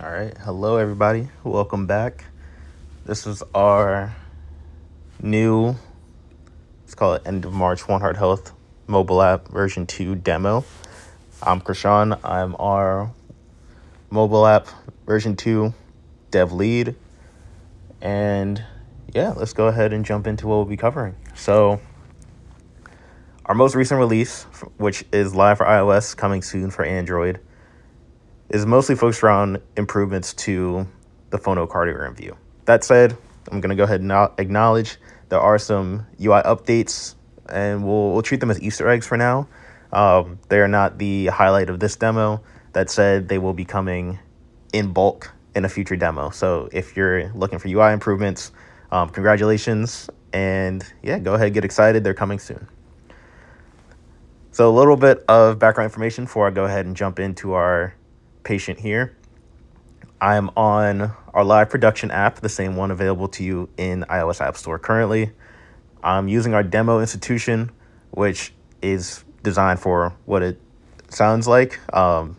All right. Hello, everybody. Welcome back. This is our new, let's call it end of March One Heart Health mobile app version 2 demo. I'm Krishan. I'm our mobile app version 2 dev lead. And yeah, let's go ahead and jump into what we'll be covering. So, our most recent release, which is live for iOS, coming soon for Android, is mostly focused around improvements to the phonocardiogram view. That said, I'm going to go ahead and acknowledge there are some UI updates, and we'll treat them as Easter eggs for now. They are not the highlight of this demo. That said, they will be coming in bulk in a future demo. So if you're looking for UI improvements, congratulations. And yeah, go ahead, get excited. They're coming soon. So a little bit of background information before I go ahead and jump into our patient here. I'm on our live production app, the same one available to you in iOS App Store currently. I'm using our demo institution, which is designed for what it sounds like, for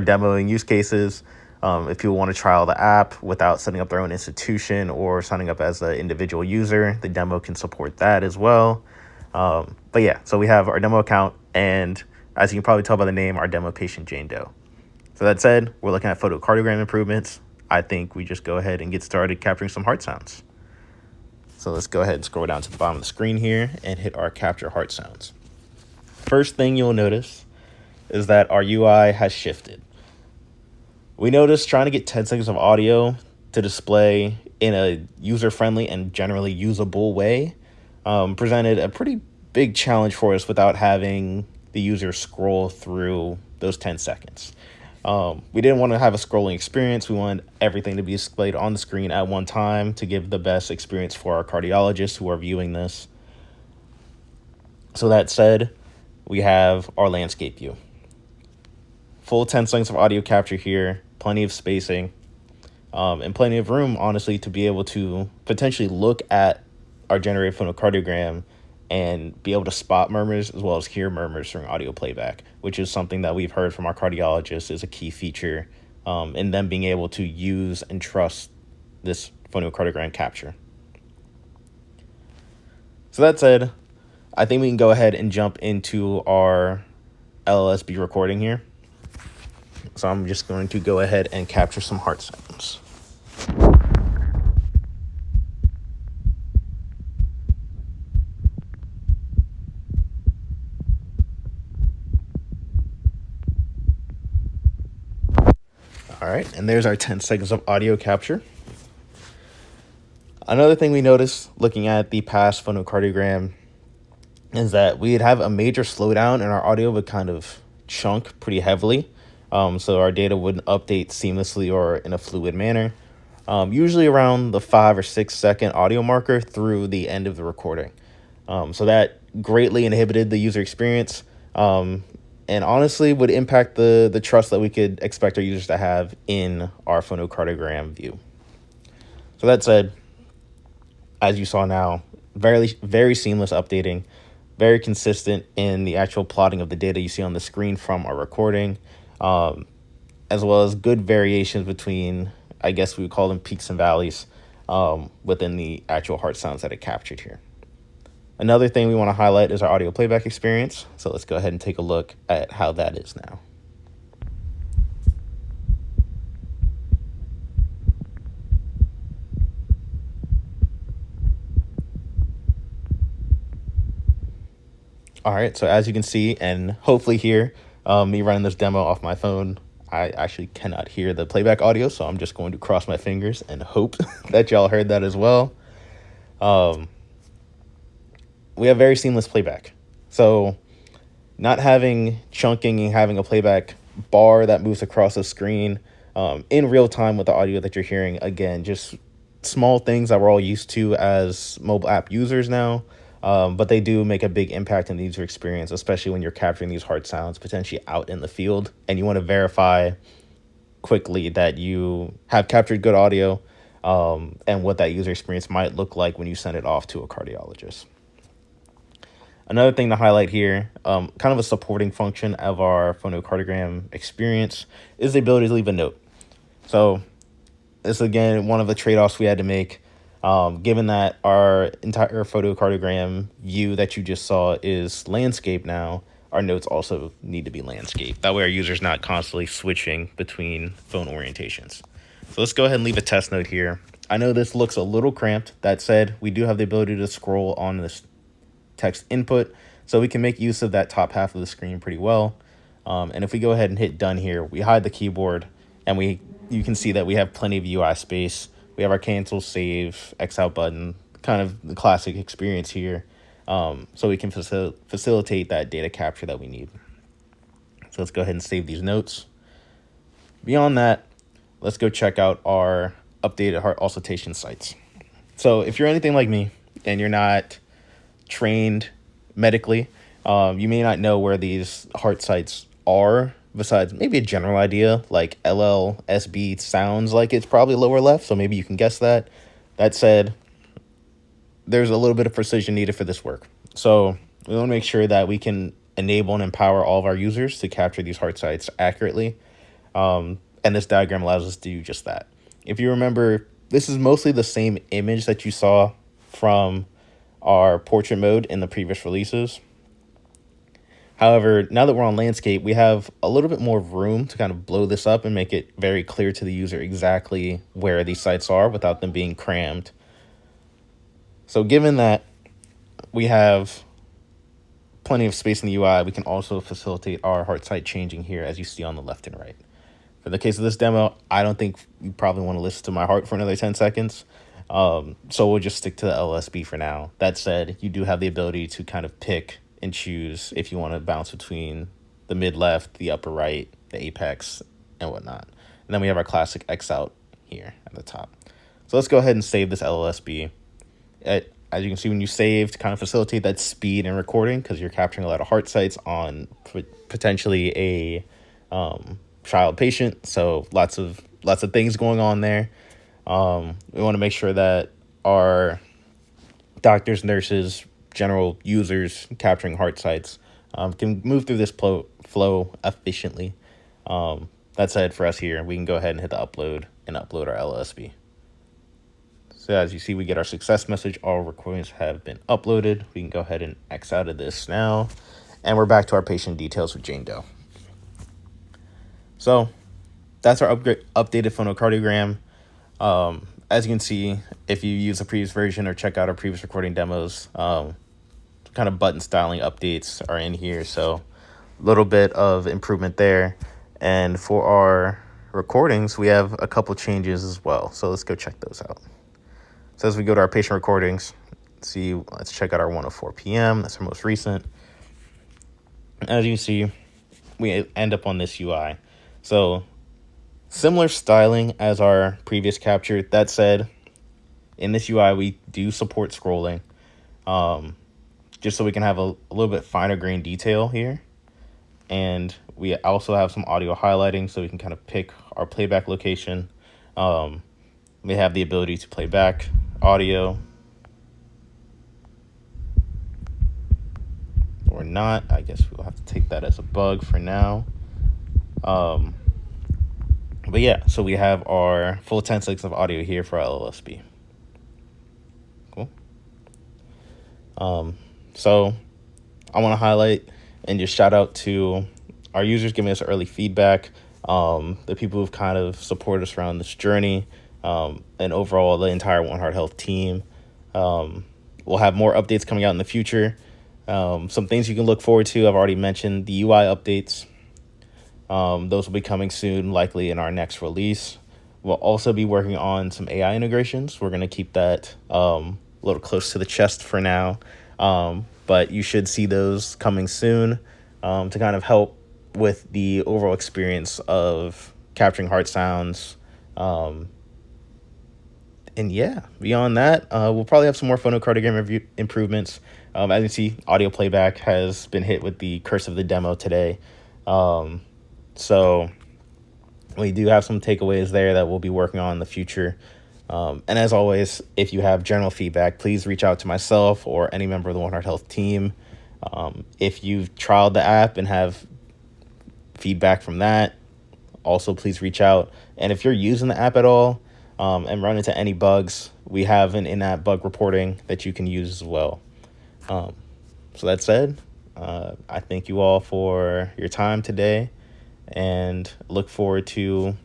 demoing use cases. If people want to trial the app without setting up their own institution or signing up as an individual user, the demo can support that as well. But yeah, so we have our demo account, and as you can probably tell by the name, our demo patient Jane Doe. So that said, we're looking at phonocardiogram improvements. I think we just go ahead and get started capturing some heart sounds. So let's go ahead and scroll down to the bottom of the screen here and hit our capture heart sounds. First thing you'll notice is that our UI has shifted. We noticed trying to get 10 seconds of audio to display in a user-friendly and generally usable way presented a pretty big challenge for us without having the user scroll through those 10 seconds. We didn't want to have a scrolling experience. We wanted everything to be displayed on the screen at one time to give the best experience for our cardiologists who are viewing this. So that said, we have our landscape view. Full 10 seconds of audio capture here, plenty of spacing, and plenty of room, honestly, to be able to potentially look at our generated phonocardiogram and be able to spot murmurs as well as hear murmurs during audio playback, which is something that we've heard from our cardiologists is a key feature in them being able to use and trust this phonocardiogram capture. So that said, I think we can go ahead and jump into our LLSB recording here. So I'm just going to go ahead and capture some heart sounds. All right, and there's our 10 seconds of audio capture. Another thing we noticed looking at the past phonocardiogram is that we'd have a major slowdown and our audio would kind of chunk pretty heavily. So our data wouldn't update seamlessly or in a fluid manner, usually around the 5 or 6 second audio marker through the end of the recording. So that greatly inhibited the user experience, and honestly would impact the trust that we could expect our users to have in our phonocardiogram view. So that said, as you saw now, very seamless updating, very consistent in the actual plotting of the data you see on the screen from our recording, as well as good variations between, I guess we would call them peaks and valleys, within the actual heart sounds that it captured here. Another thing we want to highlight is our audio playback experience. So let's go ahead and take a look at how that is now. All right, so as you can see and hopefully hear, me running this demo off my phone, I actually cannot hear the playback audio, so I'm just going to cross my fingers and hope that y'all heard that as well. We have very seamless playback. So not having chunking and having a playback bar that moves across the screen in real time with the audio that you're hearing, again, just small things that we're all used to as mobile app users now, but they do make a big impact in the user experience, especially when you're capturing these heart sounds potentially out in the field and you want to verify quickly that you have captured good audio, and what that user experience might look like when you send it off to a cardiologist. Another thing to highlight here, kind of a supporting function of our phonocardiogram experience, is the ability to leave a note. So this is, again, one of the trade-offs we had to make. Given that our entire photocardiogram view that you just saw is landscape now, our notes also need to be landscape. That way our user's not constantly switching between phone orientations. So let's go ahead and leave a test note here. I know this looks a little cramped. That said, we do have the ability to scroll on this text input, so we can make use of that top half of the screen pretty well. And if we go ahead and hit done here, we hide the keyboard, and you can see that we have plenty of UI space. We have our cancel, save, X out button, kind of the classic experience here. So we can facilitate that data capture that we need. So let's go ahead and save these notes. Beyond that, let's go check out our updated heart auscultation sites. So if you're anything like me and you're not trained medically, you may not know where these heart sites are, besides maybe a general idea like LLSB sounds like it's probably lower left, so maybe you can guess that. That said, there's a little bit of precision needed for this work. So we want to make sure that we can enable and empower all of our users to capture these heart sites accurately. And this diagram allows us to do just that. If you remember, this is mostly the same image that you saw from our portrait mode in the previous releases. However, now that we're on landscape, we have a little bit more room to kind of blow this up and make it very clear to the user exactly where these sites are without them being crammed. So given that we have plenty of space in the UI, we can also facilitate our heart site changing here, as you see on the left and right. For the case of this demo, I don't think you probably want to listen to my heart for another 10 seconds. So we'll just stick to the LSB for now. That said, you do have the ability to kind of pick and choose if you want to bounce between the mid left, the upper right, the apex, and whatnot. And then we have our classic X out here at the top. So let's go ahead and save this LSB. As you can see, when you save, to kind of facilitate that speed and recording, because you're capturing a lot of heart sites on potentially a child patient, so lots of things going on there. We want to make sure that our doctors, nurses, general users capturing heart sites can move through this flow efficiently. That said, for us here, we can go ahead and hit the upload and upload our LSB. So as you see, we get our success message. All recordings have been uploaded. We can go ahead and X out of this now. And we're back to our patient details with Jane Doe. So that's our updated phonocardiogram. As you can see, if you use the previous version or check out our previous recording demos, kind of button styling updates are in here. So a little bit of improvement there. And for our recordings, we have a couple changes as well. So let's go check those out. So as we go to our patient recordings, let's check out our 1:04 p.m. That's our most recent. As you can see, we end up on this UI. So similar styling as our previous capture. That said, in this UI, we do support scrolling, just so we can have a little bit finer grain detail here. And we also have some audio highlighting, so we can kind of pick our playback location. We have the ability to play back audio or not. I guess we'll have to take that as a bug for now. But yeah, so we have our full 10 seconds of audio here for our LSB. Cool. So I want to highlight and just shout out to our users giving us early feedback, the people who've kind of supported us around this journey, and overall the entire One Heart Health team. We'll have more updates coming out in the future. Some things you can look forward to. I've already mentioned the UI updates. Those will be coming soon, likely in our next release. We'll also be working on some AI integrations. We're going to keep that a little close to the chest for now. But you should see those coming soon to kind of help with the overall experience of capturing heart sounds. And yeah, beyond that, we'll probably have some more phonocardiogram improvements. As you can see, audio playback has been hit with the curse of the demo today. So we do have some takeaways there that we'll be working on in the future. And as always, if you have general feedback, please reach out to myself or any member of the One Heart Health team. If you've trialed the app and have feedback from that, also please reach out. And if you're using the app at all and run into any bugs, we have an in-app bug reporting that you can use as well. So that said, I thank you all for your time today and look forward to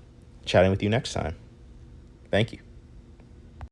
chatting with you next time. Thank you.